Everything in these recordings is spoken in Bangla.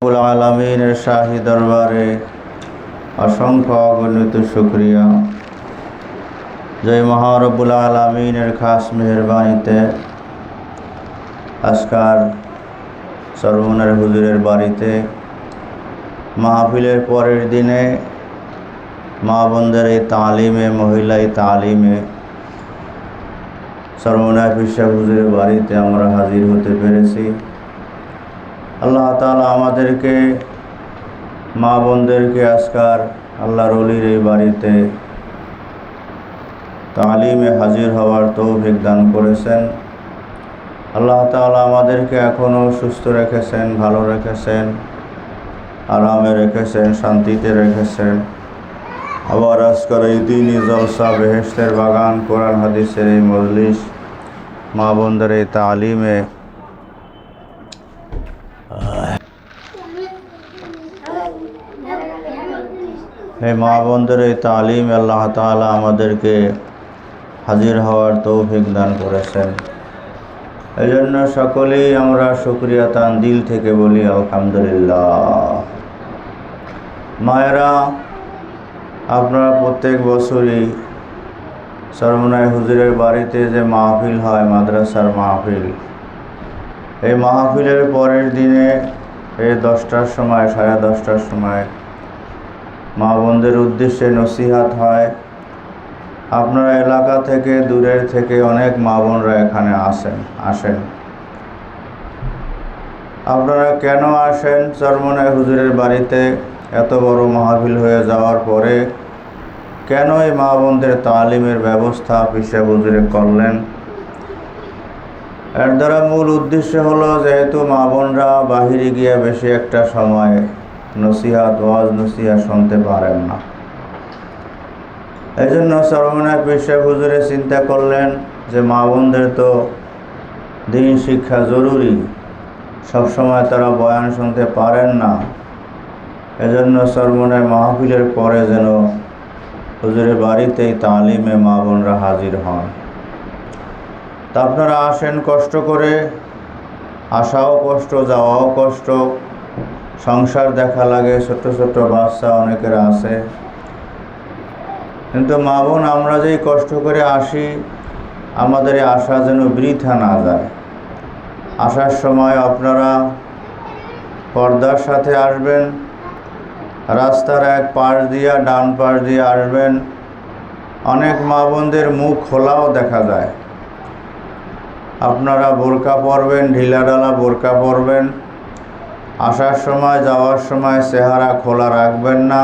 রব্বুল আলামিনের শাহী দরবারে অসংখ্য অগণিত শুকরিয়া। জয় মহারব্বুল আলামিনের খাস মেহরবানিতে আজকার সরমুনার হুজুরের বাড়িতে মাহফিলের পরের দিনে মা বোনদের এই তালিমে, মহিলা তালিমে সরমুনার পিসা হুজুরের বাড়িতে আমরা হাজির হতে পেরেছি। আল্লাহ তাআলা আমাদেরকে, মা বোনদেরকে আজকার আল্লাহর ওলির এই বাড়িতে তালিমে হাজির হওয়ার তৌফিক দান করেছেন। আল্লাহ তাআলা আমাদেরকে এখনও সুস্থ রেখেছেন, ভালো রেখেছেন, আরামে রেখেছেন, শান্তিতে রেখেছেন। আবার আজকার এই দিনই জলসা, বেহেশতের বাগান, কোরআন হাদিসের এই মজলিস, মা বোনদের এই তালিমে মা বোনদের এই তালিম আল্লাহ তাআলা আমাদেরকে হাজির হওয়ার তৌফিক দান করেছেন। এই জন্য সকলেই আমরা শুকরিয়া তান দিল থেকে বলি আলহামদুলিল্লাহ। মায়েরা, আপনারা প্রত্যেক বছরই সরমুনায় হুজুরের বাড়িতে যে মাহফিল হয়, মাদ্রাসার মাহফিল, এই মাহফিলের পরের দিনে এই 10টার সময়, 10:30টার সময় মা বোনদের উদ্দেশ্যে নসিহাত হয়। আপনারা এলাকা থেকে, দূরের থেকে অনেক মা বোনরা এখানে আসেন। আপনারা কেন আসেন চরমনায় হুজুরের বাড়িতে? এত বড় মাহফিল হয়ে যাওয়ার পরে কেন এই মা বোনদের তালিমের ব্যবস্থা পিসা হুজুরে করলেন? এর দ্বারা মূল উদ্দেশ্য হলো, যেহেতু মা বোনরা বাহিরে গিয়ে বেশি একটা সময় নসিহাত, ওয়াজ নসিহাত শুনতে পারেন না, এই জন্য চরমনায় পিসা হুজুরে চিন্তা করলেন যে মা বোনদের তো দিন শিক্ষা জরুরি, সবসময় তারা বয়ান শুনতে পারেন না। এজন্য চরমনায় মাহফিলের পরে যেন হুজুরের বাড়িতেই তালিমে মা বোনরা হাজির হন। তা আপনারা আসেন কষ্ট করে, আসাও কষ্ট, যাওয়াও কষ্ট, সংসার দেখা লাগে, ছোট ছোট বাচ্চা অনেকের আছে। কিন্তু মা বোন আমরা যেই কষ্ট করে আসি, আমাদের আশা যেন বৃথা না যায়। আসার সময় আপনারা পর্দার সাথে আসবেন, রাস্তার এক পাশ দিয়া, ডান পাশ দিয়ে আসবেন। অনেক মা বোনদের মুখ খোলাও দেখা যায়। আপনারা বোরকা পরবেন, ঢিলাঢালা বোরকা পরবেন। আসার সময়, যাওয়ার সময় চেহারা খোলা রাখবেন না।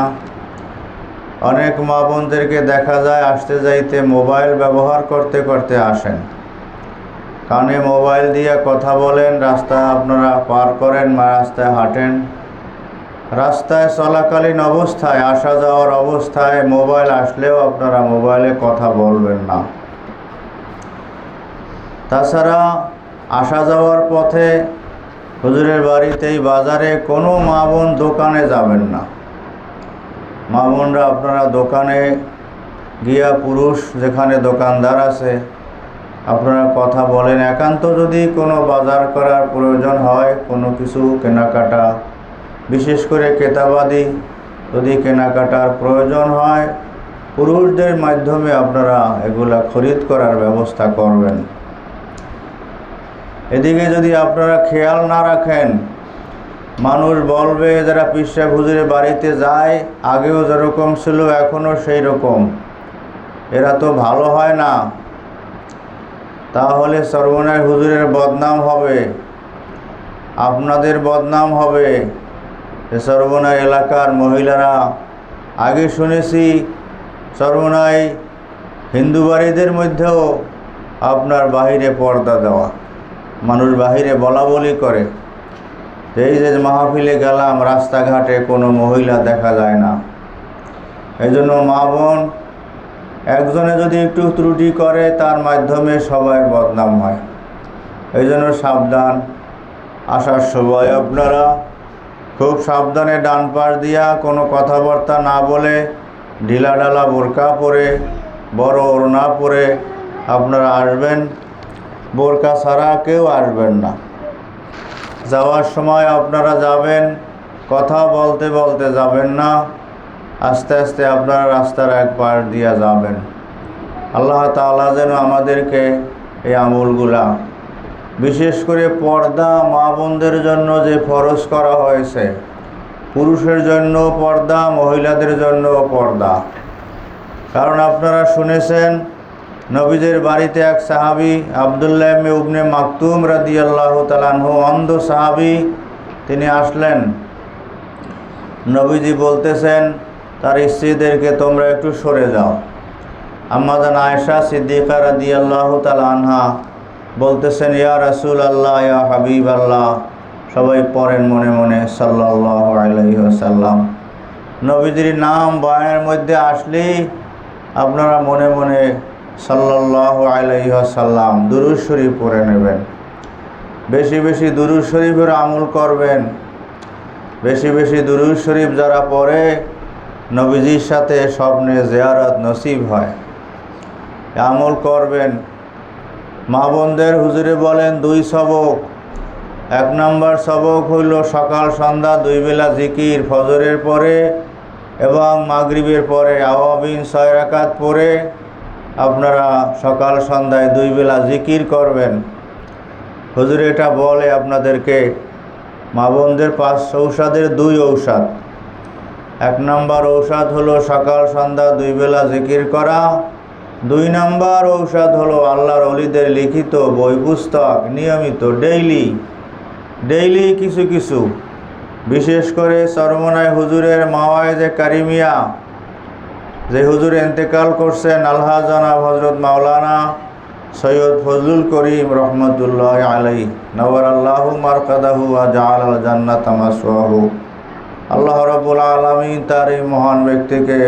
অনেক মা বোনদেরকে দেখা যায় আসতে যাইতে মোবাইল ব্যবহার করতে করতে আসেন, কানে মোবাইল দিয়ে কথা বলেন, রাস্তায় আপনারা পার করেন, রাস্তায় হাঁটেন। রাস্তায় চলাকালীন অবস্থায়, আসা যাওয়ার অবস্থায় মোবাইল আসলেও আপনারা মোবাইলে কথা বলবেন না। তাছাড়া আসা যাওয়ার পথে হুজুরের বাড়িতেই বাজারে কোনো মা বোন দোকানে যাবেন না। মা বোনরা আপনারা দোকানে গিয়া, পুরুষ যেখানে দোকানদার আছে, আপনারা কথা বলেন। একান্ত যদি কোনো বাজার করার প্রয়োজন হয়, কোনো কিছু কেনাকাটা, বিশেষ করে কেতাবাদি যদি কেনাকাটার প্রয়োজন হয়, পুরুষদের মাধ্যমে আপনারা এগুলা খরিদ করার ব্যবস্থা করবেন। এদিকে যদি আপনারা খেয়াল না রাখেন, মানুষ বলবে যারা পিসা হুজুরের বাড়িতে যায়, আগেও যেরকম ছিল এখনও সেই রকম, এরা তো ভালো হয় না। তাহলে চরমনায় হুজুরের বদনাম হবে, আপনাদের বদনাম হবে। চরমনায় এলাকার মহিলারা, আগে শুনেছি চরমনায় হিন্দু বাড়িদের মধ্যেও আপনার বাহিরে পর্দা দেওয়া, মানুষ বাহিরে বলা বলি করে। এই যে মাহফিলে গেলাম, রাস্তাঘাটে কোনো মহিলা দেখা যায় না। এই জন্য মা বোন একজনে যদি একটু ত্রুটি করে, তার মাধ্যমে সবাই বদনাম হয়। এই জন্য সাবধান। আসার সময় আপনারা খুব সাবধানে ডান পাশ দিয়া কোনো কথাবার্তা না বলে, ঢিলাঢালা বোরকা পরে, বড় ওড়না পরে আপনারা আসবেন। বোরকা ছাড়া কেউ আসবেন না। যাওয়ার সময় আপনারা যাবেন কথা বলতে বলতে যাবেন না, আস্তে আস্তে আপনারা রাস্তার এক পার দিয়া যাবেন। আল্লাহ তাআলা যেন আমাদেরকে এই আমলগুলা, বিশেষ করে পর্দা মা বোনদের জন্য যে ফরজ করা হয়েছে, পুরুষের জন্য পর্দা, মহিলাদের জন্য পর্দা। কারণ আপনারা শুনেছেন নবীদের বাড়িতে এক সাহাবী আব্দুল্লাহ ইবনে মাকতুম রাদিয়াল্লাহু তাআলা আনহু, অন্ধ সাহাবী, তিনি আসলেন। নবীজি বলতেছেন তার স্ত্রীদেরকে, তোমরা একটু সরে যাও। আম্মা জান আয়েশা সিদ্দিকা রাদিয়াল্লাহু তাআলা আনহা বলতেছেন, ইয়া রাসূলুল্লাহ, ইয়া হাবিবাল্লাহ। সবাই পড়েন মনে মনে সাল্লাল্লাহু আলাইহি ওয়াসাল্লাম। নবীজির নাম বয়ানের মধ্যে আসলেই আপনারা মনে মনে সাল্লাল্লাহু আলাইহি ওয়াসাল্লাম দুরূদ শরীফ পড়ে নেবেন। বেশি বেশি দুরূদ শরীফের আমল করবেন। বেশি বেশি দুরূদ শরীফ যারা পড়ে, নবীজির সাথে স্বপ্নে জিয়ারত নসিব হয়। আমল করবেন। মা বোনদের হুজুরে বলেন 2 সবক। 1 নম্বর সবক হইল সকাল সন্ধ্যা 2 বেলা জিকির, ফজরের পরে এবং মাগরিবের পরে আওয়াবিন 6 রাকাত পড়ে আপনারা সকাল সন্ধ্যায় 2 বেলা জিকির করবেন। হুজুরে এটা বলে আপনাদেরকে, মা বোনদের 5 ঔষধের 2 ঔষধ। 1 নম্বর ঔষধ হলো সকাল সন্ধ্যা 2 বেলা জিকির করা। 2 নম্বর ঔষধ হলো আল্লাহর ওলিদের লিখিত বই পুস্তক নিয়মিত ডেইলি কিছু কিছু, বিশেষ করে চরমনাই হুজুরের মাওয়ায়েজে কারিমিয়া, যে হুজুর ইন্তেকাল করছেন, আল্লাহ জনাব হযরত মাওলানা সৈয়দ ফজলুল করিম রহমতুল্লাহ আলাইহি, নওয়ারাল্লাহু মারকাদাহু ওয়া জাআলাল জান্নাতা মাসওয়াহু। আল্লাহ রাব্বুল আলামিন তার এই মহান ব্যক্তিকে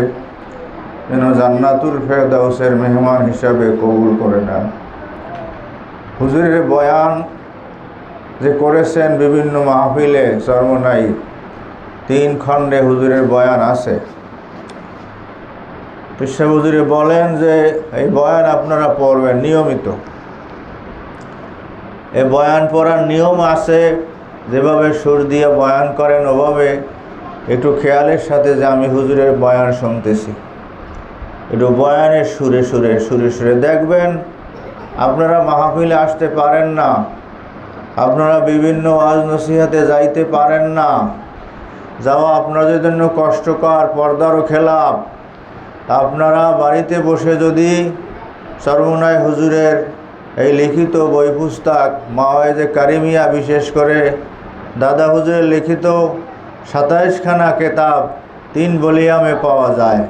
যেন জান্নাতুল ফেরদাউসের মেহমান হিসাবে কবুল করে নেন। হুজুরের বয়ান যে করেছেন বিভিন্ন মাহফিলে, চরমনাই 3 খণ্ডে হুজুরের বয়ান আছে। পেশা হুজুরে বলেন যে এই বয়ান আপনারা পড়বেন নিয়মিত। এই বয়ান পড়ার নিয়ম আছে, যেভাবে সুর দিয়ে বয়ান করেন ওভাবে একটু খেয়ালের সাথে যে আমি হুজুরের বয়ান শুনতেছি, একটু বয়ানের সুরে সুরে দেখবেন। আপনারা মাহফিলে আসতে পারেন না, আপনারা বিভিন্ন ওয়াজ নসিহতে যাইতে পারেন না, যাওয়া আপনাদের জন্য কষ্টকর, পর্দারও খেলাপ। আপনারা বাড়িতে বসে যদি চরমনাই হুজুরের এই লিখিত বই পুস্তক মাওয়ায়েজে কারিমিয়া, বিশেষ করে দাদা হুজুরের লিখিত 27খানা কেতাব 3 ভলিউমে পাওয়া যায়।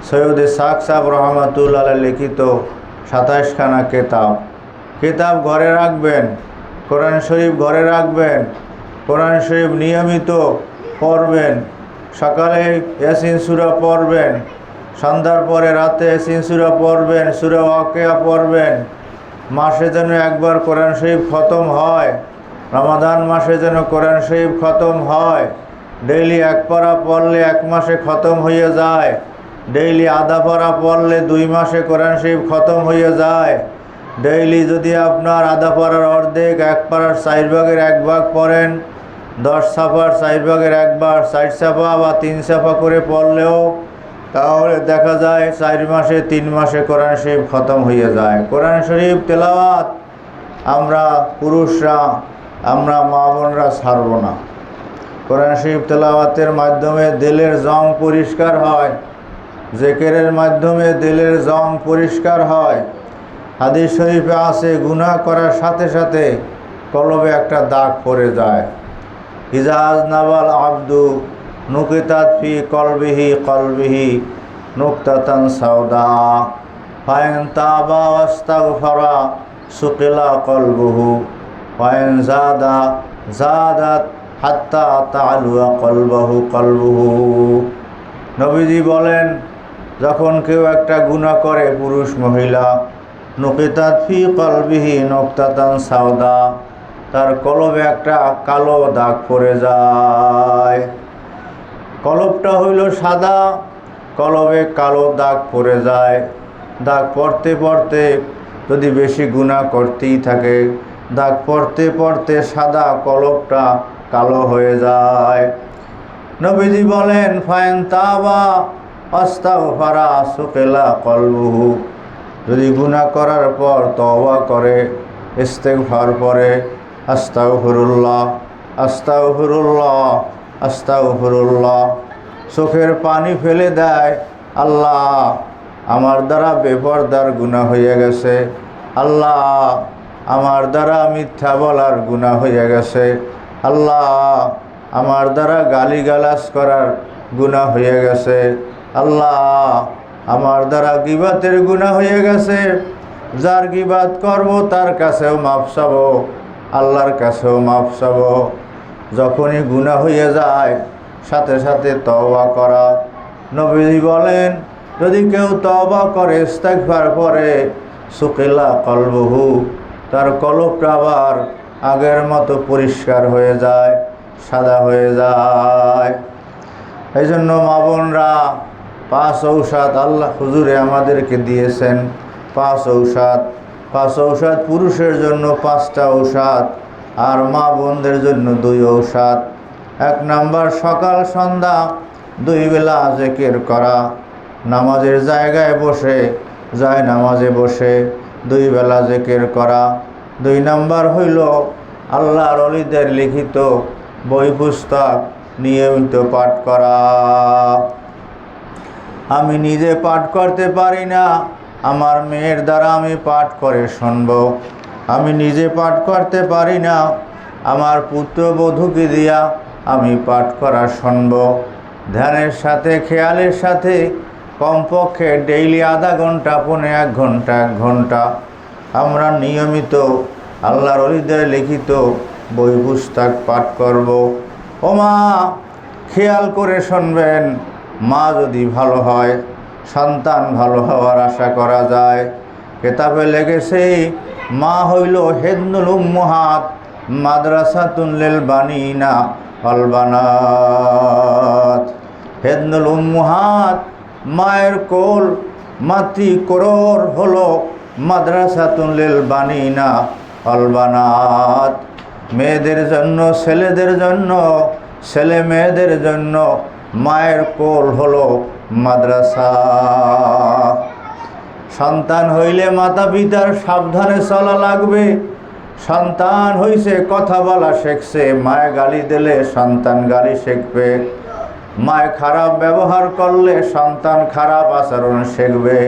সৈয়দ ইসহাক সাহেব রহমাতুল্লাহ আলাইহি লিখিত 27খানা কেতাব ঘরে রাখবেন। কোরআন শরীফ ঘরে রাখবেন। কোরআন শরীফ নিয়মিত পড়বেন। সকালে ইয়াসিন সূরা পড়বেন, সন্ধ্যার পরে রাতে ইয়াসিন সূরা পড়বেন, সূরা ওয়াকিয়া পড়বেন। মাসে যেন একবার কোরআন শরীফ খতম হয়, রমাদান মাসে যেন কোরআন শরীফ খতম হয়। ডেইলি 1 পারা পড়লে 1 মাসে খতম হয়ে যায়। ডেইলি আধা পারা পড়লে 2 মাসে কোরআন শরীফ খতম হয়ে যায়। ডেইলি যদি আপনার আধা পারার অর্ধেক, 1 পারার 4 ভাগের 1 ভাগ পড়েন, 10 সাফার 4 ভাগের 1 ভাগ, 60 সাফা বা 3 সাফা করে পড়লেও, তাহলে দেখা যায় 4 মাসে 3 মাসে কোরআন শরীফ খতম হয়ে যায়। কোরআন শরীফ তেলাওয়াত আমরা পুরুষরা, আমরা মা বোনরা ছাড়ব না। কোরআন শরীফ তেলাওয়াতের মাধ্যমে দিলের জং পরিষ্কার হয়, জিকিরের মাধ্যমে দিলের জং পরিষ্কার হয়। হাদিস শরীফে আছে, গুনাহ করার সাথে সাথে কলবে একটা দাগ পড়ে যায়। ইজাজ নাবাল আব্দু নুকিতাত ফি কলবিহি নুকতাতান সাউদা ফাইন তাবা ওয়াস্তাগফারা সুকিলা কলবুহু ফাইন জাদাত হাত্তা তাআলুয়া কলবুহু। নবীজি বলেন, যখন কেউ একটা গুনাহ করে, পুরুষ মহিলা, নুকিতাত ফি কলবিহি নুকতাতান সাউদা, তার কলবে একটা কালো দাগ পড়ে যায়। কলবটা হইল সাদা, কলবে কালো দাগ পড়ে যায়। দাগ পড়তে পড়তে যদি বেশি গুনাহ করতেই থাকে, দাগ পড়তে পড়তে সাদা কলবটা কালো হয়ে যায়। নবীজি বলেন ফাইন তাবা আস্তাগফারা সুকিলা কলবুহু, যদি গুনাহ করার পর তওবা করে, ইস্তেগফার পরে, আস্তাগফিরুল্লাহ আস্তাগফিরুল্লাহ আস্তাগফিরুল্লাহ, চোখের পানি ফেলে দেয়, আল্লাহ আমার দ্বারা বেপরদার গুনাহ হয়ে গেছে, আল্লাহ আমার দ্বারা মিথ্যা বলার গুনাহ হয়ে গেছে, আল্লাহ আমার দ্বারা গালিগালাজ করার গুনাহ হয়ে গেছে, আল্লাহ আমার দ্বারা গীবাতের গুনাহ হয়ে গেছে, যার গীবাত করব তার কাছেও মাফ চাবো, আল্লাহর কাছেও মাফ চাবো। যখনই গুনাহ হয়ে যায় সাথে সাথে তওবা করা। নবীজি বলেন যদি কেউ তওবা করে, ইস্তেগফার করে, সুকিলা কলবুহু, তার কলবটা আবার আগের মতো পরিষ্কার হয়ে যায়, সাদা হয়ে যায়। এই জন্য মা বোনরা 5 ঔষধ আল্লাহ হুজুরে আমাদেরকে দিয়েছেন। 5 ঔষধ, 5 ঔষধ পুরুষের জন্য 5টা ঔষধ, আর মা বোনদের জন্য 2 ঔষধ। 1 নাম্বার সকাল সন্ধ্যা 2 বেলা জিকির করা, নামাজের জায়গায় বসে, যায় নামাজে বসে 2 বেলা জিকির করা। 2 নাম্বার হইল আল্লাহর ওলিদের লিখিত বই পুস্তক নিয়মিত পাঠ করা। আমি নিজে পাঠ করতে পারি না, আমার মেয়ের দ্বারা আমি পাঠ করে শুনব। আমি নিজে পাঠ করতে পারি না, আমার পুত্রবধূকে দিয়া আমি পাঠ করা শুনব। ধ্যানের সাথে খেয়ালের সাথে কমপক্ষে ডেইলি আধা ঘন্টা, পৌনে 1 ঘন্টা, 1 ঘন্টা আমরা নিয়মিত আল্লাহর ওলিদের লিখিত বই পুস্তক পাঠ করব। ও মা, খেয়াল করে শুনবেন, মা যদি ভালো হয় সন্তান ভালো হওয়ার আশা করা যায়। কেতাবে লেগেছে মা হইল হেদনুল উম্মাহাত মাদ্রাসাতুন লিল বানিনা ওয়াল বানাত। হেদনুল উম্মাহাত মায়ের কোল, মাতৃকোর হলো মাদ্রাসাতুন লিল বানিনা ওয়াল বানাত। মেয়েদের জন্য, ছেলেদের জন্য, ছেলে মেয়েদের জন্য মায়ের কোল হলো মাদ্রাসা। সন্তান হইলে মাতা পিতার সাবধানে চলা লাগবে। সন্তান হইছে কথা বলা শিখছে, মায়ে গালি দিলে সন্তান গালি শিখবে। মায়ে খারাপ ব্যবহার করলে সন্তান খারাপ আচরণ শিখবে।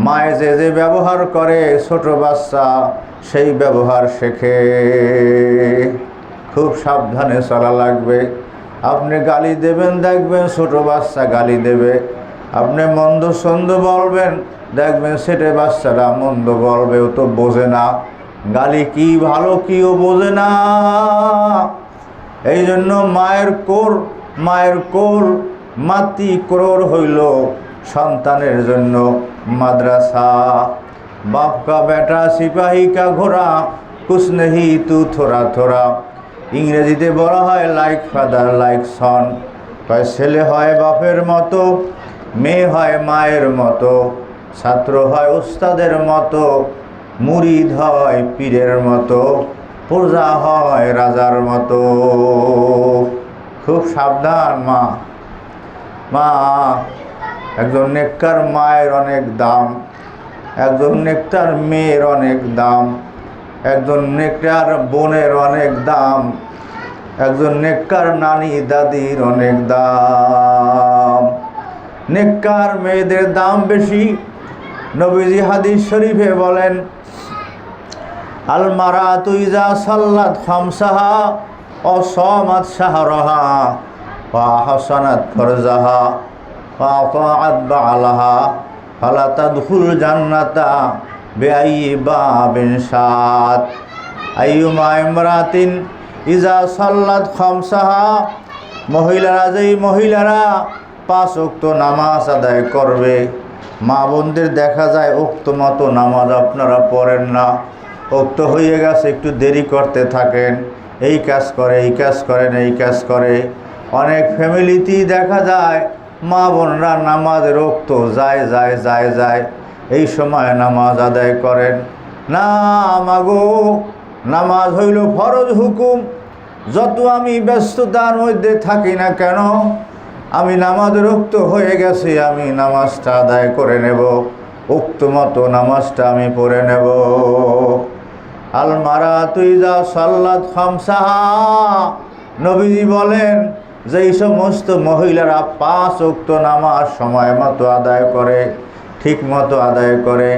মায়ে যে যে ব্যবহার করে ছোট বাচ্চা সেই ব্যবহার শেখে। খুব সাবধানে চলা লাগবে। আপনি গালি দেবেন, দেখবেন ছোট বাচ্চা গালি দেবে। আপনি মন্দ সন্দ বলবেন, দেখবেন সেটা বাচ্চারা মন্দ বলবে, ও তো বোঝে না গালি কি ভালো কি ও বোঝে না। এই জন্য মায়ের কোল মাতৃক্রোর হইল সন্তানের জন্য মাদ্রাসা। বাপ কা বেটা সিপাহী কা ঘোড়া কুছ নেহি তু থোড়া থোড়া। ইংরেজিতে বলা হয় লাইক ফাদার লাইক সন। ছেলে হয় বাপের মতো, মেয়ে হয় মায়ের মতো, ছাত্র হয় উস্তাদের মতো, মুরিদ হয় পীরের মতো, প্রজা হয় রাজার মতো। খুব সাবধান মা। একজন নেককার মায়ের অনেক দাম, একজন নেককার মেয়ের অনেক দাম, একজন নেককার বোনের অনেক দাম, একজন নেককার নানি দাদির অনেক দাম। নেককার মেয়েদের দাম বেশি। নবীজি হাদিস শরীফে বলেন আল মারাতু ইজা সাল্লাত খামসাহা ওয়া সামাত শাহরাহা ওয়া হাসানাত ফারজাহা ওয়া আতাআত বা'লাহা ফালা তাদখুল জান্নাতা বিআইয়ি বাবিন শাআত। আইয়ুমা ইমরাতিন ইজা সাল্লাত খামসাহা, মহিলারা 5 ওয়াক্ত নামাজ আদায় করবে। মা বোনদের দেখা যায় ওক্ত মতো নামাজ আপনারা পড়েন না, ওক্ত হয়ে গেছে একটু দেরি করতে থাকেন, এই কাজ করে, এই কাজ করেন, এই কাজ করে। অনেক ফ্যামিলিতেই দেখা যায় মা বোনরা নামাজের ওক্ত যায়, এই সময় নামাজ আদায় করেন না। মাগো, নামাজ হইল ফরজ হুকুম, যত আমি ব্যস্ততার মধ্যে থাকি না কেন, আমি নামাজের উক্ত হয়ে গেছি, আমি নামাজটা আদায় করে নেব, উক্ত মতো নামাজটা আমি পড়ে নেব। আল মারাতু ইযা সাল্লাত খামসাহা, নবীজি বলেন যেই সমস্ত মহিলারা 5 ওয়াক্ত নামাজ সময় মতো আদায় করে, ঠিক মতো আদায় করে,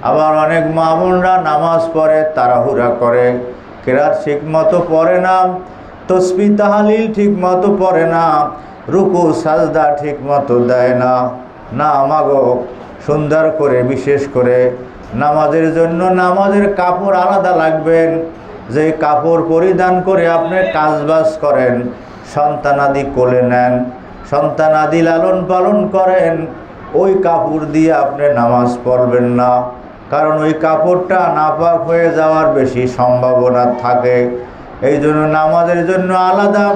আবার অনেক মা বোনরা নামাজ পড়ে তাড়াহুড়া করে, কেরাত ঠিক মতো পড়ে না, তসবিহ তাহলিল ঠিক মতো পড়ে না, রুকু সাজদা ঠিক মতো দেয় না। না মাগো, সুন্দর করে বিশেষ করে নামাজের জন্য নামাজের কাপড় আলাদা লাগবেন, যে কাপড় পরিধান করে আপনি কাজবাজ করেন, সন্তানাদি কোলে নেন, সন্তানাদি লালন পালন করেন, ওই কাপড় দিয়ে আপনি নামাজ পড়বেন না, কারণ ওই কাপড়টা নাপাক হয়ে যাওয়ার বেশি সম্ভাবনা থাকে। এই জন্য নামাজের জন্য আলাদা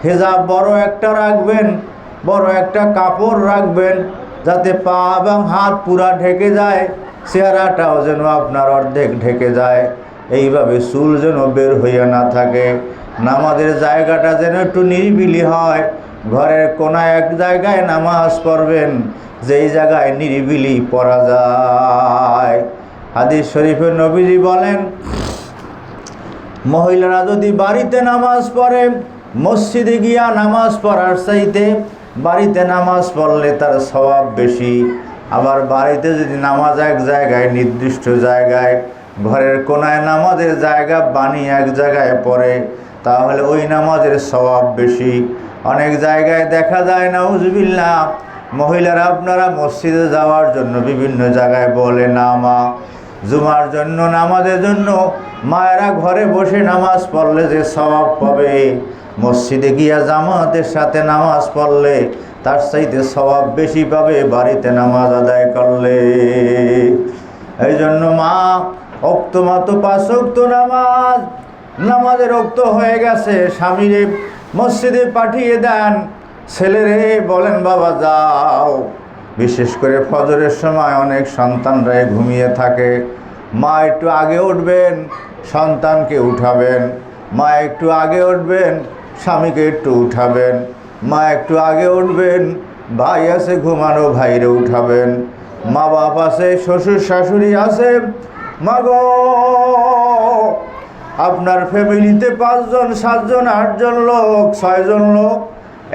হেজাব বড় একটা রাখবেন, বড় একটা কাপড় রাখবেন, যাতে পা এবং হাত পুরা ঢেকে যায়, চেহারাটাও যেন আপনার অর্ধেক ঢেকে যায়, এইভাবে চুল যেন বের হইয়া না থাকে। নামাজের জায়গাটা যেন একটু নিরিবিলি হয়, ঘরের কোনায় এক জায়গায় নামাজ পড়বেন, যেই জায়গায় নিরিবিলি পড়া যায়। হাদিস শরীফে নবীজি বলেন, মহিলারা যদি বাড়িতে নামাজ পড়ে, মসজিদে গিয়া নামাজ পড়ার চাইতে বাড়িতে নামাজ পড়লে তার সওয়াব বেশি। আবার বাড়িতে যদি নামাজ এক জায়গায় নির্দিষ্ট জায়গায়, ঘরের কোনায় নামাজের জায়গা বানিয়ে এক জায়গায় পড়ে, তাহলে ওই নামাজের সওয়াব বেশি। অনেক জায়গায় দেখা যায় নাউজুবিল্লাহ, মহিলারা আপনারা মসজিদে যাওয়ার জন্য বিভিন্ন জায়গায় বলে না মা, জুমার জন্য নামাজের জন্য মায়েরা ঘরে বসে নামাজ পড়লে যে সওয়াব পাবে, মসজিদে গিয়া জামাতের সাথে নামাজ পড়লে তার চাইতে সওয়াব বেশি পাবে বাড়িতে নামাজ আদায় করলে। এই জন্য মা ওক্ত মতো 5 ওয়াক্ত নামাজের ওক্ত হয়ে গেছে, স্বামীরে মসজিদে পাঠিয়ে দেন, ছেলেরে বলেন বাবা যাও। বিশেষ করে ফজরের সময় অনেক সন্তানরা ঘুমিয়ে থাকে, মা একটু আগে উঠবেন, সন্তানকে উঠাবেন, মা একটু আগে উঠবেন, স্বামীকে একটু উঠাবেন, মা একটু আগে উঠবেন, ভাই আছে ঘুমানো ভাইরে উঠাবেন, মা বাপ আছে, শ্বশুর শাশুড়ি আছে, মা গো আপনার ফ্যামিলিতে 5 জন 7 জন 8 জন লোক 6 জন লোক,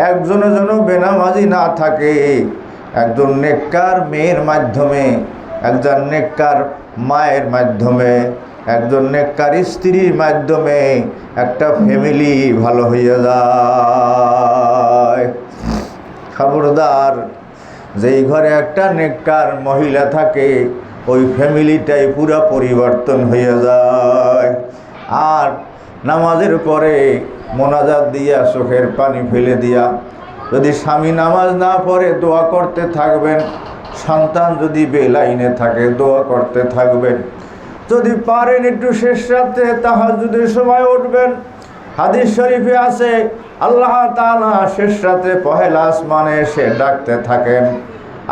একজনের জন্য বেনামাজি না থাকে, একজন নেককার মেয়ের মাধ্যমে, একজন নেককার মায়ের মাধ্যমে, একজন নেককার স্ত্রীর মাধ্যমে একটা ফ্যামিলি ভালো হয়ে যায়। খবরদার, যেই ঘরে একটা নেককার মহিলা থাকে ওই ফ্যামিলিটাই পুরা পরিবর্তন হয়ে যায়। আর নামাজের পরে মোনাজাত দিয়া চোখের পানি ফেলে দিয়া যদি স্বামী নামাজ না পড়ে দোয়া করতে থাকবেন, সন্তান যদি বেলাইনে থাকে দোয়া করতে থাকবেন, যদি পারেন একটু শেষ রাতে তাহাজ্জুদের সময় উঠবেন। হাদিস শরীফে আছে আল্লাহ তাআলা শেষ রাতে পহেলা আসমানে এসে ডাকতে থাকেন,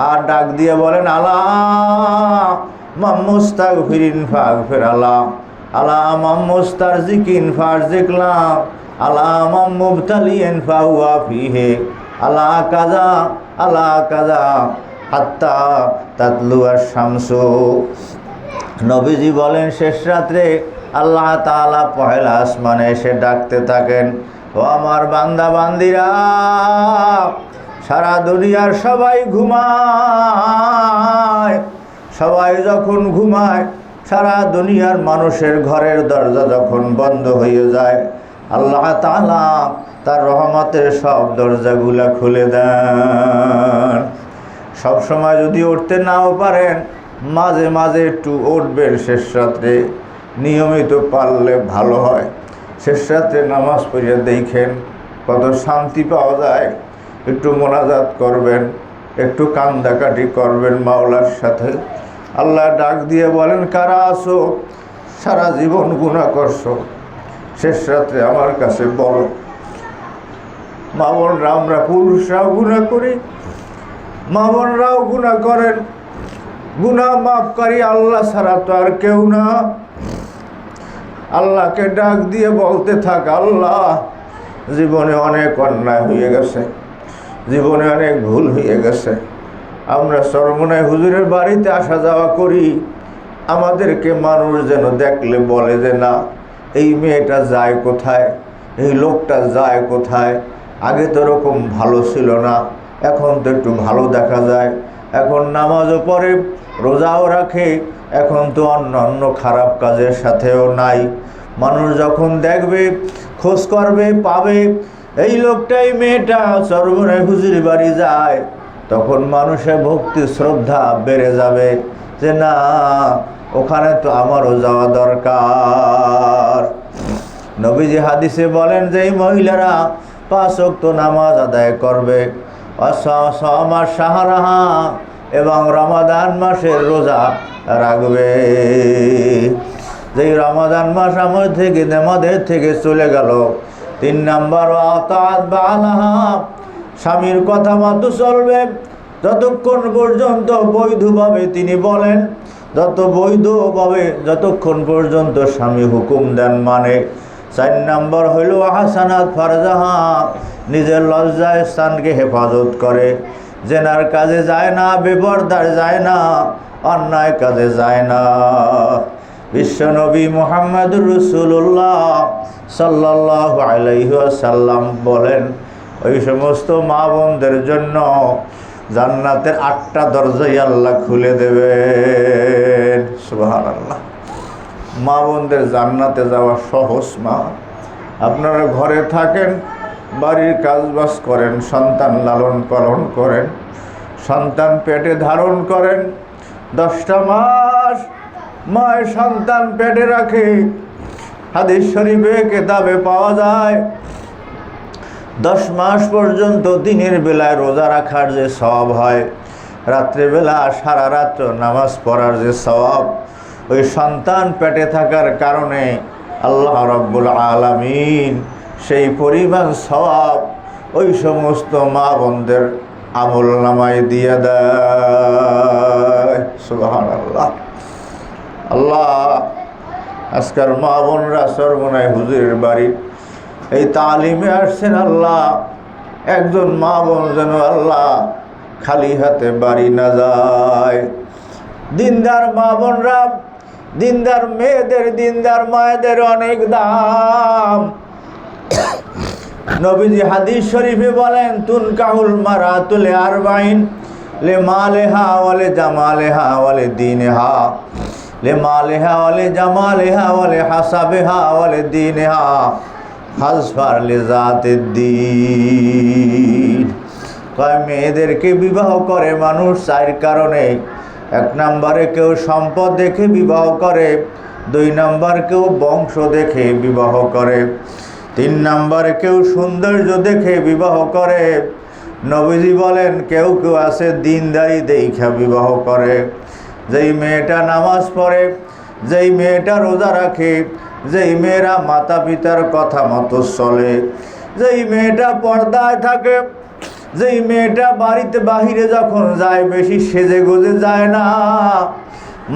আর ডাক দিয়ে বলেন আলা মামুস্তাগফিরিন ফাগফির আলা, আলা মামুস্তারজিকিন ফারজিকলা, আলা মামুবতালিন ফাহুয়া ফিহে, আলা কাজা আলা কাজা হাত্তা তাতলুয়াশ শামসু। নবীজি বলেন শেষ রাত্রে আল্লাহ তাআলা পহেলা আসমানে এসে ডাকতে থাকেন, ও আমার বান্দা বান্দিরা, সারা দুনিয়ার সবাই ঘুমায়, সবাই যখন ঘুমায়, সারা দুনিয়ার মানুষের ঘরের দরজা যখন বন্ধ হয়ে যায়, আল্লাহ তাআলা তার রহমতের সব দরজাগুলা খুলে দেন। সব সময় যদি উঠতে নাও পারেন, মাঝে মাঝে একটু উঠবেন শেষ রাত্রে, নিয়মিত পারলে ভালো হয়। শেষ রাত্রে নামাজ পড়িয়া দেখেন কত শান্তি পাওয়া যায়। একটু মোনাজাত করবেন, একটু কান্দাকাটি করবেন মাওলার সাথে। আল্লাহ ডাক দিয়ে বলেন, কারা আসো সারা জীবন গুনাহ করছো, শেষ রাত্রে আমার কাছে বলো। মা বোনরা, আমরা পুরুষরাও গুনাহ করি, মা বোনরাও গুনাহ করেন, গুনাহ মাফকারী আল্লাহ ছাড়া তো আর কেউ না। আল্লাহকে ডাক দিয়ে বলতে থাক, আল্লাহ জীবনে অনেক অন্যায় হয়ে গেছে, জীবনে অনেক ভুল হয়ে গেছে। আমরা চরমনাই হুজুরের বাড়িতে আসা যাওয়া করি, আমাদেরকে মানুষ যেন দেখলে বলে যে না, এই মেয়েটা যায় কোথায়, এই লোকটা যায় কোথায়, আগে তো এরকম ভালো ছিল না, এখন তো একটু ভালো দেখা যায়, এখন নামাজও পড়ে, রোজাও রাখে, এখন তো অন্য খারাপ কাজের সাথেও নাই। মানুষ যখন দেখবে, খোঁজ করবে, পাবে এই লোকটাই মেয়েটা চরমনাই হুজুরের বাড়ি যায়, তখন মানুষের ভক্তি শ্রদ্ধা বেড়ে যাবে যে না, ওখানে তো আমারও যাওয়া দরকার। নবীজি হাদিসে বলেন যে এই মহিলারা 5 ওয়াক্ত নামাজ আদায় করবে, শাহরাহা এবং রমাদান মাসের রোজা রাখবে। যেই রমাদান মাস আমাদের থেকে চলে গেল। 3 নাম্বার আতাত বালাহা, স্বামীর কথা মতো চলবে যতক্ষণ পর্যন্ত বৈধভাবে, তিনি বলেন যতক্ষণ পর্যন্ত স্বামী হুকুম দেন মানে। 4 নাম্বার হইল আহসানাত ফারজাহা, নিজের লজ্জায় স্থানকে হেফাজত করে, জেনার কাজে যায় না, বেপরদার যায় না, অন্যায় কাজে যায় না। বিশ্বনবী মুহাম্মদুর রাসূলুল্লাহ সাল্লাল্লাহু আলাইহি ওয়াসাল্লাম বলেন, ওই সমস্ত মা বোনদের জন্য জান্নাতের 8টা দরজাই আল্লাহ খুলে দেবেন। সুবহানাল্লাহ। মা বোনদের জান্নাতে যাওয়া সহজ মা। আপনারা ঘরে থাকেন, বাড়ির কাজবাজ করেন, সন্তান লালন পালন করেন, সন্তান পেটে ধারণ করেন, 10টা মাস মায়ের সন্তান পেটে রাখে। হাদিস শরীফে কেতাবে পাওয়া যায় 10 মাস পর্যন্ত দিনের বেলায় রোজা রাখার যে সওয়াব হয়, রাত্রেবেলা সারা রাত নামাজ পড়ার যে সওয়াব, ওই সন্তান পেটে থাকার কারণে আল্লাহ রাব্বুল আলামিন সেই পরিমাণ সওয়াব ওই সমস্ত মা বোনদের আমল নামায় দিয়ে দেয়। সুবহানাল্লাহ। আল্লাহ, আজকের মা বোনরা চরমনাই হুজুরের বাড়ি এই তালিমে আসছেন, আল্লাহ একজন মা বোন যেন আল্লাহ খালি হাতে বাড়ি না যায়। দিনদার মা বোনরা, দিনদার মেয়েদের, দিনদার মায়েদের অনেক দাম। নবীজি হাদিস শরীফে বলেন, তুনকাহুল মারাতুল আরবাইন লে মালেহা ওয়ালে জামালেহা ওয়ালে দীনহা, লে মালেহা ওয়ালে জামালেহা ওয়ালে হাসাবেহা ওয়ালে দীনহা, হাজফার লে জাতিদ দ্বীন। কয় মেয়েদেরকে বিবাহ করে মানুষ 4 কারণে। 1 নম্বরে কেউ সম্পদ দেখে বিবাহ করে, 2 নম্বর কেউ বংশ দেখে বিবাহ করে, 3 নম্বরে কেউ সৌন্দর্য দেখে বিবাহ করে। নবীজি বলেন কেউ কেউ আছে দিনদারি দেখা বিবাহ করে। যেই মেয়েটা নামাজ পড়ে, যেই মেয়েটা রোজা রাখে, যেই মেয়েরা মাতা পিতার কথা মতো চলে, যেই মেয়েটা পর্দায় থাকে, যেই মেয়েটা বাড়িতে বাহিরে যখন যায় বেশি সেজে গুজে যায় না।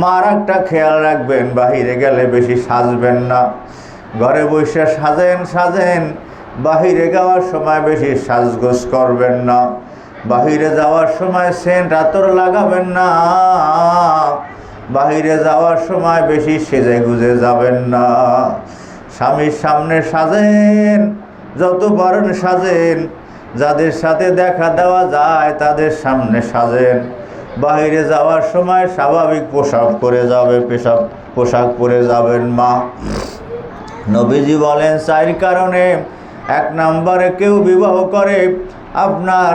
মার একটা খেয়াল রাখবেন, বাহিরে গেলে বেশি সাজবেন না। ঘরে বসে সাজেন, বাহিরে যাওয়ার সময় বেশি সাজগোজ করবেন না। বাহিরে যাওয়ার সময় সেন্ট আতর লাগাবেন না। বাহিরে যাওয়ার সময় বেশি সেজে গুজে যাবেন না। স্বামীর সামনে সাজেন, যত পারেন সাজেন। যাদের সাথে দেখা দেওয়া যায় তাদের সামনে সাজেন। বাহিরে যাওয়ার সময় স্বাভাবিক পোশাক পরে যাবে, পোশাক পরে যাবেন মা। নবীজি বলেন 4 কারণে। 1 নম্বরে কেউ বিবাহ করে আপনার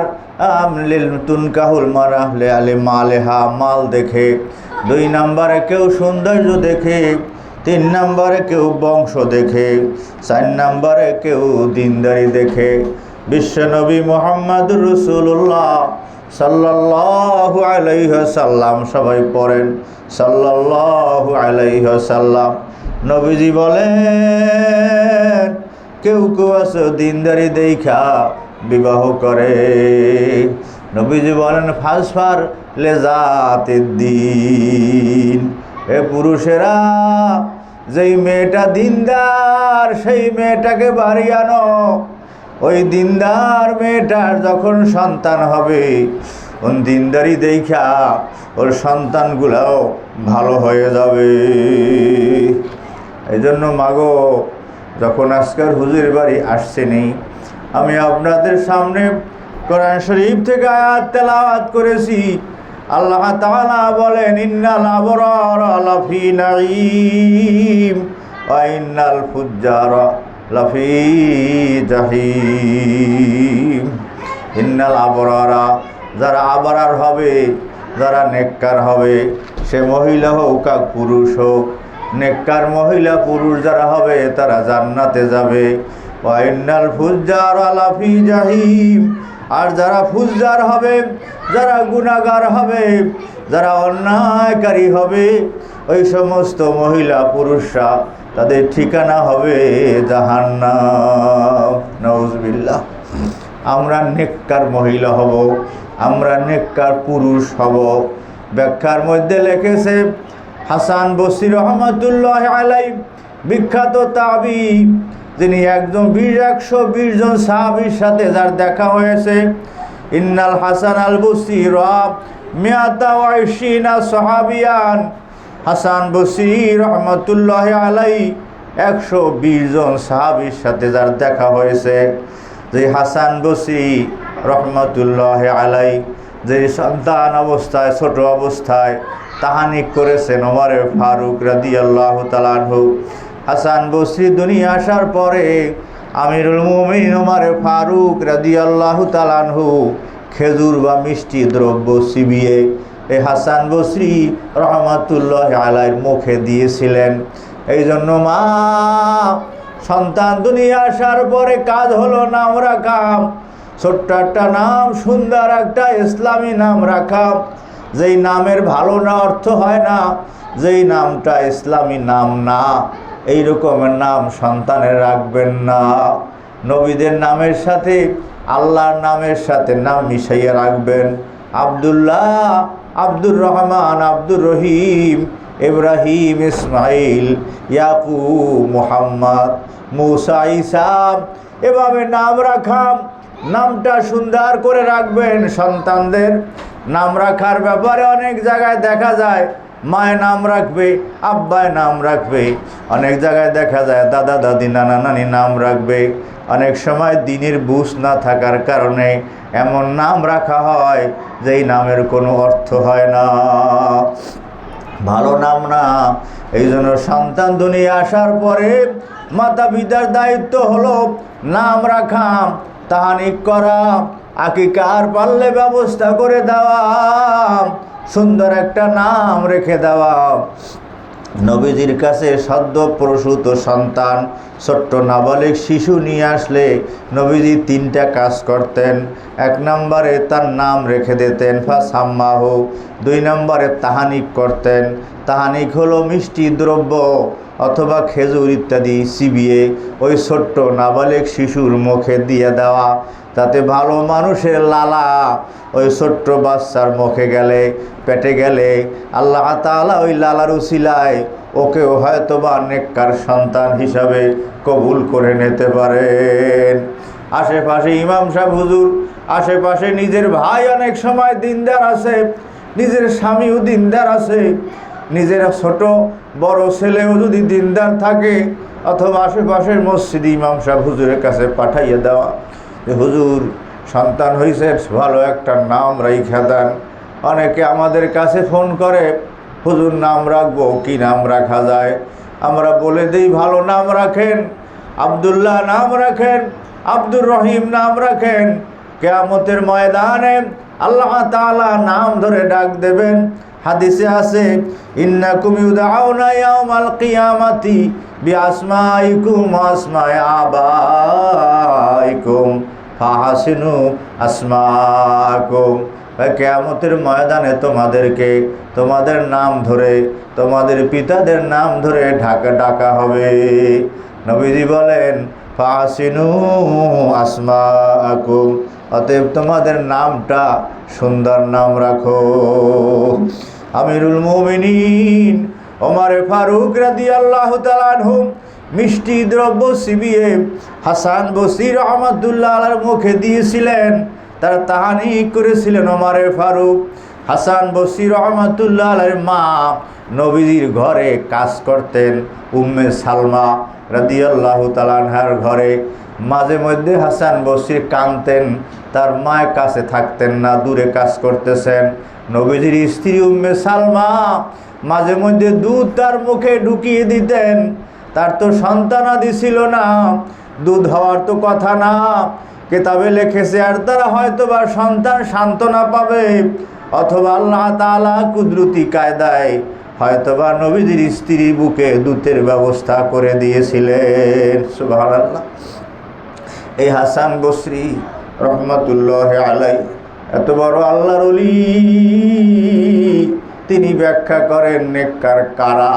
তুনকাহুল মারাহলে আলে মালেহা, মাল দেখে। 2 নম্বরে কেউ সৌন্দর্য দেখে। 3 নম্বরে কেউ বংশ দেখে। 4 নম্বরে কেউ দিনদারি দেখে। বিশ্বনবী মুহাম্মদুর রাসূলুল্লাহ সাল্লাল্লাহু আলাইহি ওয়াসাল্লাম, সবাই পড়েন সাল্লাল্লাহু আলাইহি ওয়াসাল্লাম। নবীজি বলেন কেউ কেউ আছে দিনদারি দেখা বিবাহ করে। নবীজি বলেন ফাসফার লেজাতিদ দ্বীন, এ পুরুষেরা যেই মেয়েটা দিনদার সেই মেয়েটাকে বাড়ি আনো। ওই দিনদার মেয়েটার যখন সন্তান হবে, ওই দিনদারি দেখা ওর সন্তানগুলাও ভালো হয়ে যাবে। এই জন্য মাগো, যখন আজকের হুজুর বাড়ি আসছেনি, আমি আপনাদের সামনে কোরআন শরীফ থেকে আয়াত তেলাওয়াত করেছি। আল্লাহ তাআলা বলেন, ইন্নাল আবরারা লাফি নাঈম ওয়া ইন্নাল ফুজ্জারা লাফি জাহিম। ইন্নাল আবরারা, যারা আবরার হবে, যারা নেককার হবে, সে মহিলা হোক আর পুরুষ হোক, নেককার মহিলা পুরুষ যারা হবে তারা জান্নাতে যাবে। ওয়া ইন্নাল ফুজ্জারা লাফি জাহিম, আর যারা ফুজ্জার হবে, যারা গুনাহগার হবে, যারা অন্যায়কারী হবে, ওই সমস্ত মহিলা পুরুষরা তাদের ঠিকানা হবে জাহান্নাম। নাউজুবিল্লাহ। আমরা নেককার মহিলা হব, আমরা নেককার পুরুষ হব। ব্যাখ্যার মধ্যে লিখেছে, হাসান বসরি রহমাতুল্লাহ আলাইহি, বিখ্যাত তাবি, যিনি একজন 120 জন সাহাবীর সাথে যার দেখা হয়েছে। ইন্নাল হাসান আল বসরি মিয়াতা ওয়া 20 সাহাবিয়ান। হাসান বসরি রহমাতুল্লাহ আলাইহি 120 জন সাহাবীর সাথে যার দেখা হয়েছে। যে হাসান বসরি রহমাতুল্লাহ আলাইহি যে সন্তান অবস্থায়, ছোট অবস্থায় তাহানিক করেছেন ওমর ফারুক রাদিয়াল্লাহু তাআলা আনহু। হাসান বসরি দুনিয়া আসার পরে আমিরুল মুমিনিন ওমর ফারুক রাদিয়াল্লাহু তাআলা আনহু খেজুর বা মিষ্টি দ্রব্য চিবিয়ে এই হাসান বসরি রহমাতুল্লাহ আলাইহির মুখে দিয়েছিলেন। এই জন্য মা, সন্তান দুনিয়া আসার পরে কাজ হলো নাম রাখা, ছোট্ট একটা নাম, সুন্দর একটা ইসলামী নাম রাখা। যেই নামের ভালো না অর্থ হয় না, যেই নামটা ইসলামী নাম না, এই রকমের নাম সন্তানের রাখবেন না। নবীদের নামের সাথে, আল্লাহর নামের সাথে নাম মিশাইয়া রাখবেন। আব্দুল্লাহ, আব্দুর রহমান, আব্দুর রহিম, ইব্রাহিম, ইসমাইল, ইয়াকুব, মুহাম্মদ, মুসা, ঈসা, এভাবে নাম রাখা। নামটা সুন্দর করে রাখবেন। সন্তানদের নাম রাখার ব্যাপারে অনেক জায়গায় দেখা যায় মায়ের নাম রাখবে, আব্বায় নাম রাখবে, অনেক জায়গায় দেখা যায় দাদা দাদি, নানা নানি নাম রাখবে। অনেক সময় দিনের বুঝ না থাকার কারণে এমন নাম রাখা হয় যেই নামের কোনো অর্থ হয় না, ভালো নাম না। এই জন্য সন্তান দুনিয়া আসার পরে মাতা পিতার দায়িত্ব হলো নাম রাখা, তাহানিক করা, আকিকার পারলে ব্যবস্থা করে দেওয়া, সুন্দর একটা নাম রেখে দেওয়া। নবীজির কাছে সদ্য প্রসূত সন্তান, ছোট্ট নাবালিক শিশু নিয়ে আসলে নবীজি 3টা কাজ করতেন। 1 নম্বরে তার নাম রেখে দিতেন, ফাসাম্মাহু। 2 নম্বরে তাহানিক করতেন। তাহানিক হলো মিষ্টি দ্রব্য অথবা খেজুর ইত্যাদি চিবিয়ে ওই ছোট্ট নাবালিক শিশুর মুখে দিয়ে দেওয়া, তাতে ভালো মানুষের লালা ওই ছোট্ট বাচ্চার মুখে গেলে, পেটে গেলে আল্লাহ তাআলা ওই লালার উসিলায় ওকেও হয়তো বা নেককার সন্তান হিসাবে কবুল করে নিতে পারেন। আশেপাশে ইমাম সাহেব হুজুর, আশেপাশে নিজের ভাই অনেক সময় দিনদার আছে, নিজের স্বামীও দিনদার আছে, নিজের ছোট বড় ছেলেও যদি দিনদার থাকে, অথবা আশেপাশের মসজিদে ইমাম সাহেব হুজুরের কাছে পাঠাইয়ে দেওয়া যে হুজুর সন্তান হয়েছে, ভালো একটা নাম রাইখা দেন। অনেকে আমাদের কাছে ফোন করে, হুজুর নাম রাখবো, কি নাম রাখা যায়? আমরা বলে দিই ভালো নাম রাখেন, আব্দুল্লাহ নাম রাখেন, আব্দুর রহিম নাম রাখেন। কিয়ামতের ময়দানে আল্লাহ তাআলা নাম ধরে ডাক দেবেন। হাদিসে আছে, ইন্নাকুম ইউদআউনা ইয়াউমাল কিয়ামাতি বিআসমাইকুম আসমাই আবাইকুম ফাহাসিনু আসমাকুম। কিয়ামতের ময়দানে তোমাদেরকে তোমাদের নাম ধরে, তোমাদের পিতাদের নাম ধরে ডাকা হবে। নবীজি বলেন, ফাহাসিনু আসমাকুম, অতএব তোমাদের নামটা সুন্দর নাম রাখো। আমিরুল মুমিনিন ওমর ফারুক রাদিয়াল্লাহু তাআলা আনহু মিষ্টি দ্রব্য চিবিয়ে হাসান বসরি রহমাতুল্লাহ আলাইহির মুখে দিয়েছিলেন। তারা তাহানি করেছিলেন ওমরে ফারুক। হাসান বসরি রহমাতুল্লাহ আলাইহির মা নবীজির ঘরে কাজ করতেন, উম্মে সালমা রাদিয়াল্লাহু তাআলা আনহার ঘরে। মাঝে মধ্যে হাসান বসরি কাঁদতেন, তার মায়ের কাছে থাকতেন না, দূরে কাজ করতেছেন। নবীজির স্ত্রী উম্মে সালমা মাঝে মধ্যে দুধ তার মুখে ঢুকিয়ে দিতেন। তার তো সন্তানাদি ছিল না, দুধ হওয়ার তো কথা না, কিতাবে লিখেছে আর তারা হয়তো বা সন্তান সান্ত্বনা পাবে, অথবা আল্লাহ তাআলা কুদরতি কায়দায় হয়তোবা নবীজির স্ত্রী বুকে দুধের ব্যবস্থা করে দিয়েছিলেন। সুবহানাল্লাহ। এই হাসান বসরি রহমাতুল্লাহ আলাইহি এত বড় আল্লাহর ওলি, তিনি ব্যাখ্যা করেন নেককার কারা।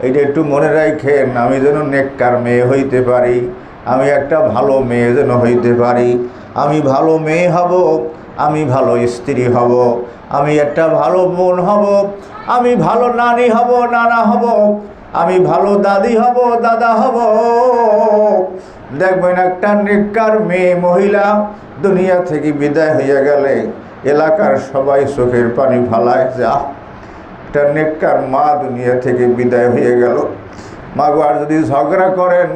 এইটা একটু মনে রাখেন, আমি যেন নেককার মেয়ে হইতে পারি, আমি একটা ভালো মেয়ে যেন হইতে পারি, আমি ভালো মেয়ে হব, আমি ভালো স্ত্রী হব, আমি একটা ভালো বোন হব, আমি ভালো নানি হব, নানা হব, আমি ভালো দাদি হব, দাদা হব। দেখবেন একটা নেককার মেয়ে মহিলা দুনিয়া থেকে বিদায় হইয়া গেলে এলাকার সবাই চোখের পানি ফালায়, যা একটা নেককার মা দুনিয়া থেকে বিদায় হয়ে গেল। মা গো, আর যদি ঝগড়া করেন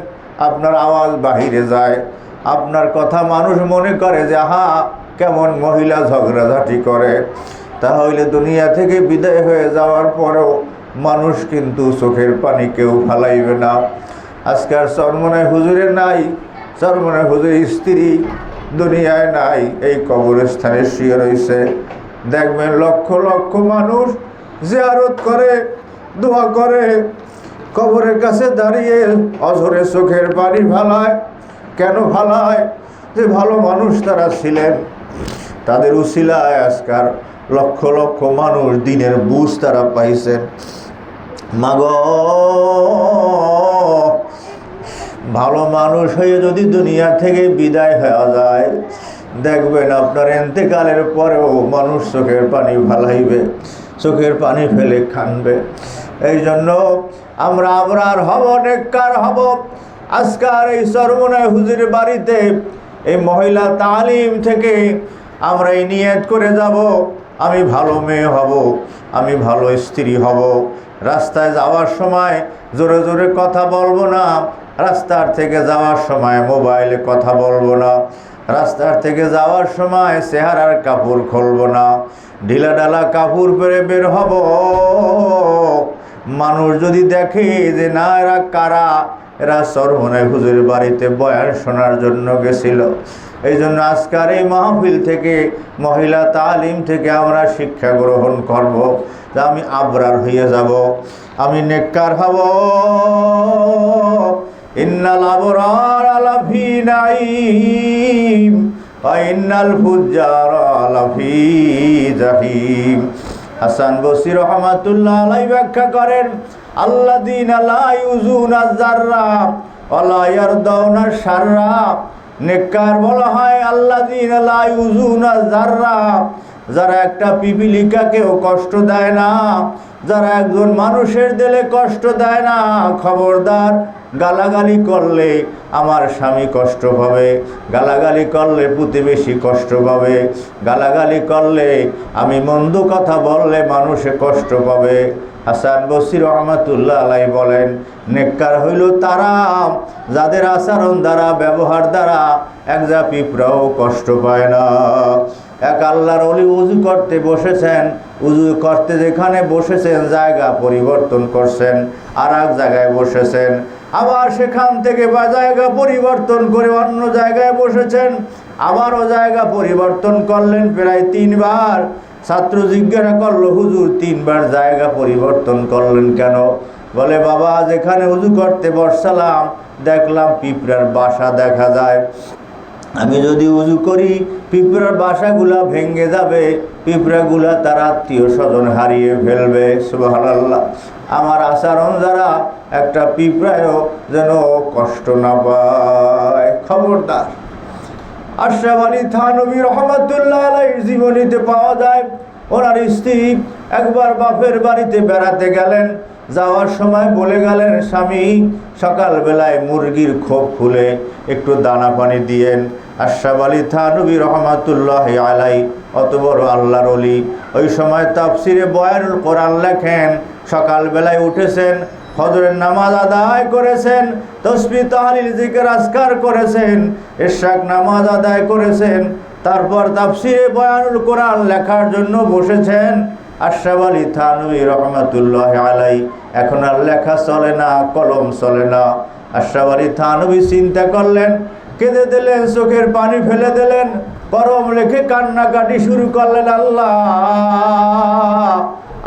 আপনার আওয়াজ বাহিরে যায়, আপনার কথা মানুষ মনে করে যে আহা কেমন মহিলা ঝগড়াঝাটি করে, তাহলে দুনিয়া থেকে বিদায় হয়ে যাওয়ার পরেও মানুষ কিন্তু চোখের পানি কেউ ফালাইবে না। আজকাল চরমনায় হুজুরে নাই, চরমনায় হুজুরের স্ত্রী দুনিয়ায় নাই, এই কবরস্থানে শুয়ে রয়েছে। দেখবেন লক্ষ লক্ষ মানুষ জিয়ারত করে, দোয়া করে, কবরের কাছে দাঁড়িয়ে অঝরে চোখের পানি ফালায়। কেন ফালায়? যে ভালো মানুষ তারা ছিলেন, তাদের উসিলায় আজকাল লক্ষ লক্ষ মানুষ দিনের বুঝ তারা পাইছেন। মাগো, ভালো মানুষ হয়ে যদি দুনিয়া থেকে বিদায় হয়ে যায়, দেখবেন আপনার এন্তেকালের পরেও মানুষ চোখের পানি ফালাইবে, চোখের পানি ফেলে কাঁদবে। এই জন্য আমরা আবরার হব, নেককার হব। আজকাল এই চরমনায় হুজুরের বাড়িতে এই মহিলা তালিম থেকে আমরা এই নিয়ত করে যাব, আমি ভালো মেয়ে হব, আমি ভালো স্ত্রী হব। রাস্তায় যাওয়ার সময় জোরে জোরে কথা বলবো না, রাস্তার থেকে যাওয়ার সময় মোবাইলে কথা বলবো না, রাস্তার থেকে যাওয়ার সময় চেহারার কাপড় খুলবো না, ঢিলা ঢালা কাপড় পরে বের হব। মানুষ যদি দেখে যে না এরা কারা, এরা চরমনায় হুজুরের বাড়িতে বয়ান শোনার জন্য গেছিল। এই জন্য আজকের এই মাহফিল থেকে, মহিলা তালিম থেকে আমরা শিক্ষা গ্রহণ করব যে আমি আবরার হয়ে যাব, আমি নেককার হব। ইন্নাল আবরার লাফি নাঈম ওয়া ইন্নাল ফুজ্জারা লাফি জাহিম। হাসান বসরি রহমাতুল্লাহ আলাইহি ব্যাখ্যা করেন, আল্লাযীনা লা ইউযুনা যাররা ওয়া লা ইয়ারদাউনা শাররা। নেককার বলা হয় আল্লাযীনা লা ইউযুনা যাররা, যারা একটা পিপিলিকাকেও কষ্ট দেয় না, যারা একজন মানুষের দিলে কষ্ট দেয় না। খবরদার, গালাগালি করলে আমার স্বামী কষ্ট পাবে, গালাগালি করলে প্রতিবেশী কষ্ট পাবে, গালাগালি করলে আমি মন্দ কথা বললে মানুষে কষ্ট পাবে। হাসান বসরি রহমাতুল্লাহ আলাইহি বলেন, নেককার হইল তারা যাদের আচরণ দ্বারা, ব্যবহার দ্বারা একজা পিঁপড়াও কষ্ট পায় না। এক আল্লাহর ওলি উজু করতে বসেছেন, উজু করতে যেখানে বসেছেন জায়গা পরিবর্তন করছেন, আর এক জায়গায় বসেছেন, আবার সেখান থেকে বা জায়গা পরিবর্তন করে অন্য জায়গায় বসেছেন, আবারও জায়গা পরিবর্তন করলেন প্রায় 3 বার। ছাত্র জিজ্ঞাসা করলো, হুজুর 3 বার জায়গা পরিবর্তন করলেন কেন? বলে, বাবা যেখানে উজু করতে বসলাম দেখলাম পিঁপড়ার বাসা দেখা যায়, আমি যদি উজু করি পিঁপড়ার বাসাগুলা ভেঙে যাবে, পিঁপড়াগুলা তার আত্মীয় স্বজন হারিয়ে ফেলবে। সুবহানাল্লাহ। আমার আচরণ দ্বারা একটা পিঁপড়ায়ও যেন কষ্ট না পায়। খবরদার। আশরাফ আলী থানভী রহমাতুল্লাহ আলাইহির জীবনীতে পাওয়া যায়, ওনার স্ত্রী একবার বাপের বাড়িতে বেড়াতে গেলেন, যাওয়ার সময় বলে গেলেন, স্বামী সকালবেলায় মুরগির খোপ খুলে একটু দানা পানি দিয়েন। আশরাফ আলী থানভী রহমাতুল্লাহি আলাই, অত বড় আল্লাহর ওলি, ওই সময় তাফসিরে বয়ানুল কোরআন লেখেন, সকালবেলায় উঠেছেন, ফজরের নামাজ আদায় করেছেন, তাসবিহ তাহলিল জিকির আজকার করেছেন, ইশরাক নামাজ আদায় করেছেন, তারপর তাফসিরে বয়ানুল কোরআন লেখার জন্য বসেছেন। আশরাফ আলী থানভী রহমাতুল্লাহি আলাই, এখন আর লেখা চলে না, কলম চলে না। আশরাফ আলী থানভী চিন্তা করলেন, কেঁদে দিলেন, চোখের পানি ফেলে দিলেন, কলম লেখে কান্নাকাটি শুরু করলেন। আল্লাহ,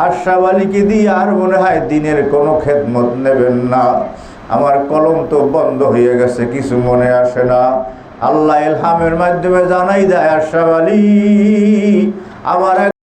আশরাফ আলীকে দিয়ে আর মনে হয় দিনের কোনো খেদমত নেবেন না, আমার কলম তো বন্ধ হয়ে গেছে, কিছু মনে আসে না। আল্লাহ ইলহামের মাধ্যমে জানাই দেয়, আশরাফ আলী আমার